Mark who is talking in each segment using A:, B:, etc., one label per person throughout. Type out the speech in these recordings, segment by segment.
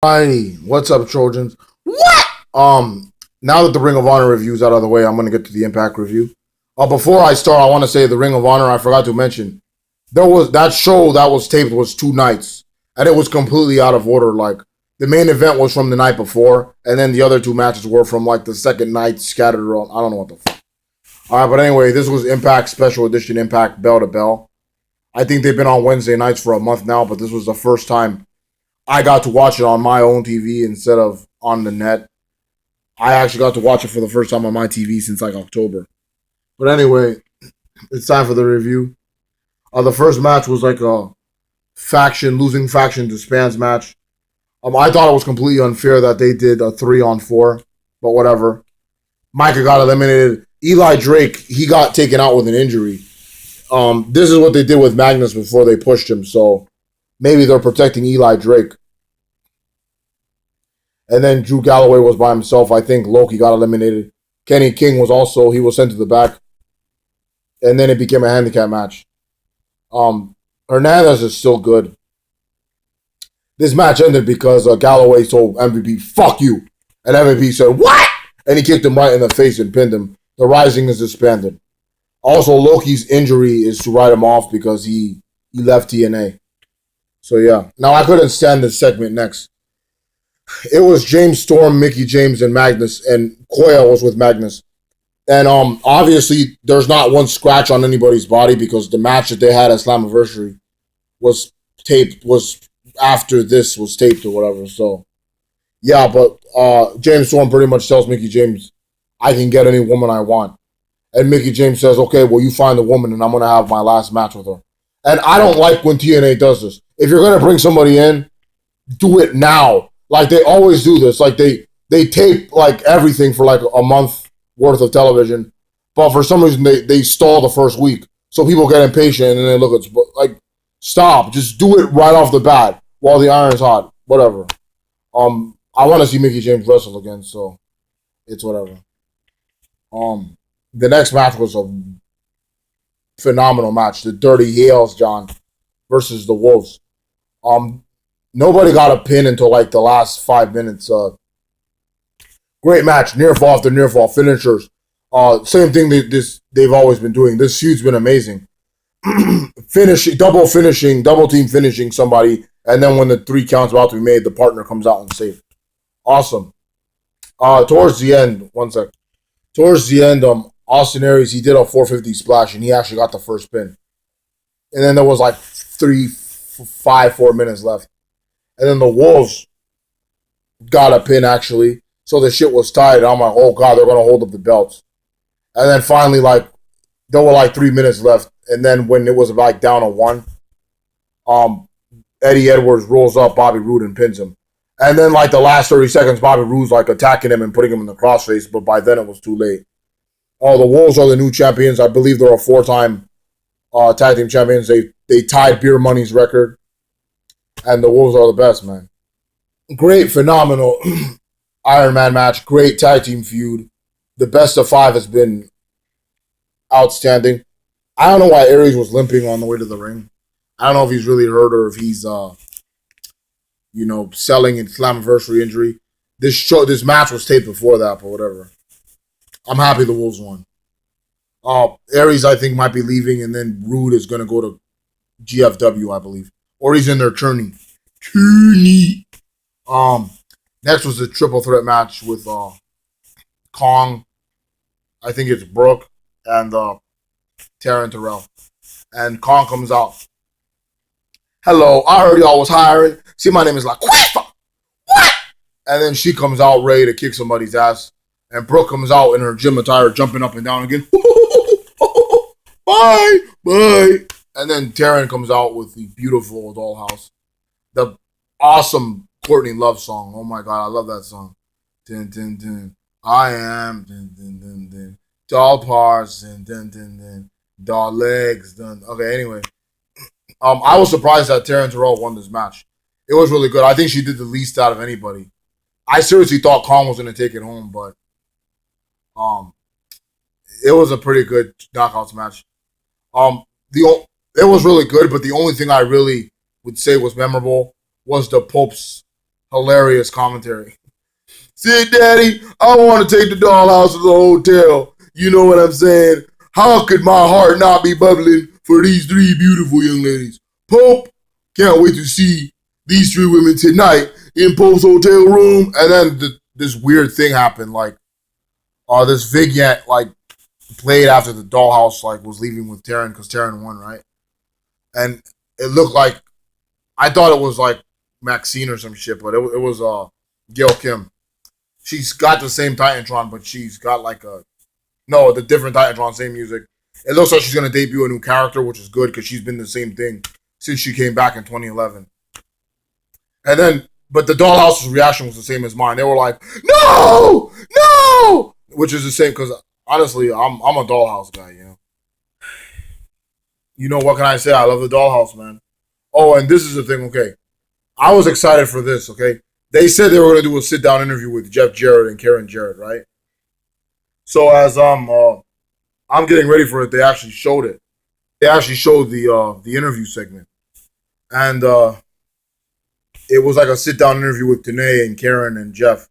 A: Alrighty, what's up, Trojans? What? Now that the Ring of Honor review is out of the way, I'm gonna get to the Impact review. Before I start, I want to say the Ring of Honor. I forgot to mention there was that show that was taped was 2 nights, and it was completely out of order. Like the main event was from the night before, and then the other two matches were from like the second night scattered around. I don't know what the fuck. All right, but anyway, this was Impact Special Edition, Impact Bell to Bell. I think they've been on Wednesday nights for a month now, but this was the first time I got to watch it on my own TV instead of on the net. I actually got to watch it for the first time on my TV since like October. But anyway, it's time for the review. The first match was like a losing faction to Spans match. I thought it was completely unfair that they did a 3-on-4, but whatever. Micah got eliminated. Eli Drake, he got taken out with an injury. This is what they did with Magnus before they pushed him, so maybe they're protecting Eli Drake. And then Drew Galloway was by himself. I think Loki got eliminated. Kenny King he was sent to the back. And then it became a handicap match. Hernandez is still good. This match ended because Galloway told MVP, "Fuck you." And MVP said, "What?" And he kicked him right in the face and pinned him. The Rising is disbanded. Also, Loki's injury is to write him off because he left TNA. So yeah. Now I couldn't stand this segment next. It was James Storm, Mickey James, and Magnus, and Koya was with Magnus. And obviously there's not one scratch on anybody's body because the match that they had at Slammiversary was after this was taped or whatever. So yeah, but James Storm pretty much tells Mickey James, "I can get any woman I want." And Mickey James says, "Okay, well, you find the woman and I'm going to have my last match with her." And I don't like when TNA does this. If you're going to bring somebody in, do it now. Like they always do this. Like they tape like everything for like a month worth of television. But for some reason, they stall the first week. So people get impatient and they look at, like, stop. Just do it right off the bat while the iron's hot. Whatever. I want to see Mickey James wrestle again, so it's whatever. The next match was a phenomenal match. The Dirty Yales, John, versus the Wolves. Nobody got a pin until like the last 5 minutes. Great match, near fall after near fall, finishers. Same thing they've always been doing. This feud's been amazing. Double team finishing somebody, and then when the 3 counts about to be made, the partner comes out and saves. Awesome. Towards the end, Austin Aries, he did a 450 splash, and he actually got the first pin. And then there was like 4 minutes left. And then the Wolves got a pin, actually. So the shit was tied. And I'm like, oh, God, they're going to hold up the belts. And then finally, like, there were like 3 minutes left. And then when it was like down to 1, Eddie Edwards rolls up Bobby Roode and pins him. And then like the last 30 seconds, Bobby Roode's like attacking him and putting him in the crossface. But by then it was too late. The Wolves are the new champions. I believe they're a 4-time tag team champions. They tied Beer Money's record. And the Wolves are the best, man. Great, phenomenal Iron Man match. Great tag team feud. The best of 5 has been outstanding. I don't know why Aries was limping on the way to the ring. I don't know if he's really hurt or if he's, selling a Slammiversary injury. This match was taped before that, but whatever. I'm happy the Wolves won. Aries, I think, might be leaving, and then Roode is going to go to GFW, I believe. Or he's in their tourney. Next was the triple threat match with Kong. I think it's Brooke and Taryn Terrell. And Kong comes out. "Hello, I heard y'all was hiring. See, my name is like, what? And then she comes out ready to kick somebody's ass. And Brooke comes out in her gym attire, jumping up and down again. Bye. And then Taryn comes out with the beautiful Dollhouse. The awesome Courtney Love song. Oh my God, I love that song. Dun, dun, dun. I am dun, dun, dun, dun. Doll parts and dun, dun, dun. Doll legs. Dun. Okay, anyway. I was surprised that Taryn Terrell won this match. It was really good. I think she did the least out of anybody. I seriously thought Kong was going to take it home, but it was a pretty good knockouts match. It was really good, but the only thing I really would say was memorable was the Pope's Hilarious commentary. Said, Daddy, I want to take the dollhouse to the hotel. You know what I'm saying? How could my heart not be bubbling for these three beautiful young ladies? Pope, can't wait to see these three women tonight in Pope's hotel room. And then this weird thing happened, like this vignette like played after the dollhouse like was leaving with Taryn because Taryn won, right? And it looked like I thought it was like Maxine or some shit, but it was Gail Kim. She's got the same Titantron, but she's got like the different Titantron, same music. It looks like she's gonna debut a new character, which is good because she's been the same thing since she came back in 2011. And then, but the dollhouse's reaction was the same as mine. They were like, "No, no," which is the same because honestly, I'm a dollhouse guy. You know what can I say? I love the dollhouse, man. Oh, and this is the thing. Okay, I was excited for this. Okay, they said they were gonna do a sit down interview with Jeff Jarrett and Karen Jarrett, right? So as I'm getting ready for it, they actually showed it. They actually showed the interview segment, and it was like a sit down interview with TNA and Karen and Jeff,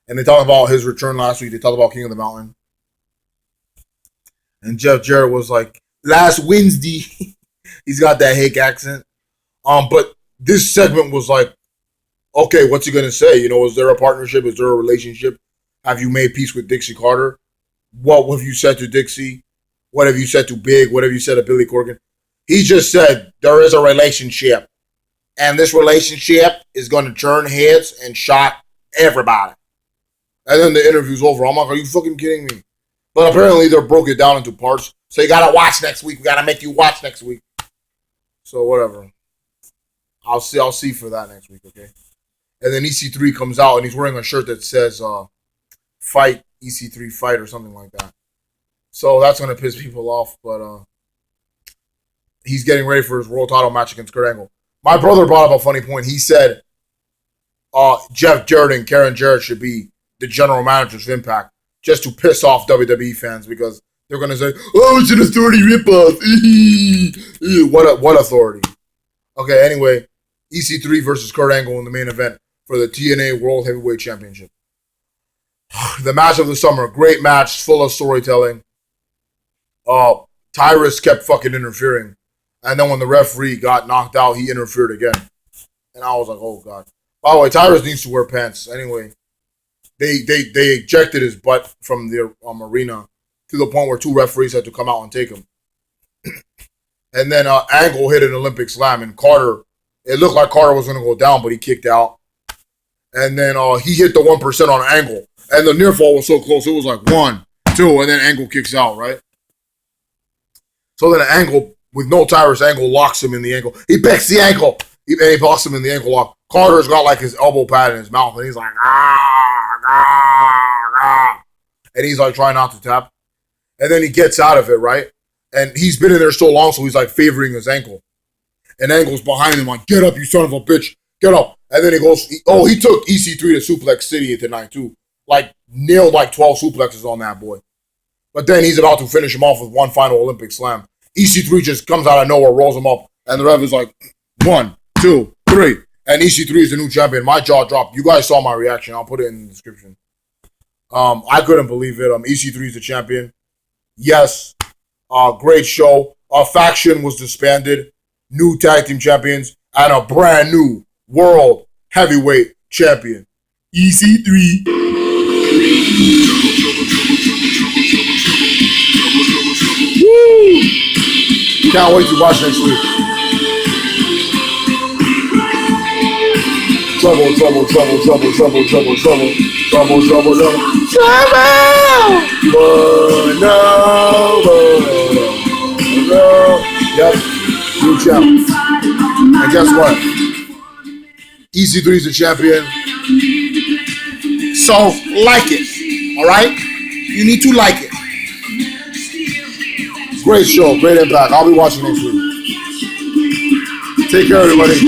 A: and they talked about his return last week. They talked about King of the Mountain, and Jeff Jarrett was like, "Last Wednesday," he's got that Hake accent. But this segment was like, okay, what's he gonna say? Is there a partnership? Is there a relationship? Have you made peace with Dixie Carter? What have you said to Dixie? What have you said to Big? What have you said to Billy Corgan? He just said there is a relationship, and this relationship is going to turn heads and shock everybody. And then the interview's over. I'm like, are you fucking kidding me? But apparently they broke it down into parts. So you gotta watch next week. We gotta make you watch next week. So whatever. I'll see for that next week, okay? And then EC3 comes out and he's wearing a shirt that says fight EC3 fight or something like that. So that's gonna piss people off, but he's getting ready for his world title match against Kurt Angle. My brother brought up a funny point. He said Jeff Jarrett and Karen Jarrett should be the general managers of Impact just to piss off WWE fans because they're gonna say, "Oh, it's an authority ripoff." What authority? Okay, anyway, EC3 versus Kurt Angle in the main event for the TNA World Heavyweight Championship. The match of the summer, great match, full of storytelling. Tyrus kept fucking interfering, and then when the referee got knocked out, he interfered again, and I was like, "Oh god." By the way, Tyrus needs to wear pants. Anyway, they ejected his butt from the arena to the point where two referees had to come out and take him. And then Angle hit an Olympic slam, and Carter, it looked like Carter was going to go down, but he kicked out. And then he hit the 1% on Angle. And the near fall was so close, it was like 1, 2, and then Angle kicks out, right? So then Angle, with no Tyrus, Angle locks him in the ankle. He picks the ankle, and he blocks him in the ankle lock. Carter's got like his elbow pad in his mouth, and he's like, and he's like trying not to tap. And then he gets out of it, right? And he's been in there so long, so he's like favoring his ankle. And Angle's behind him like, "Get up, you son of a bitch. Get up." And then he goes, he took EC3 to Suplex City tonight too. Like, nailed like 12 suplexes on that boy. But then he's about to finish him off with one final Olympic slam. EC3 just comes out of nowhere, rolls him up, and the ref is like, 1, 2, 3. And EC3 is the new champion. My jaw dropped. You guys saw my reaction. I'll put it in the description. I couldn't believe it. EC3 is the champion. Yes. Great show. Faction was disbanded. New tag team champions and a brand new world heavyweight champion. EC3. Woo! Can't wait to watch next week. Trouble. Yep. New champ. And guess what? EC3 is the champion. So, like it. Alright? You need to like it. Great show. Great impact. I'll be watching next week. Take care, everybody.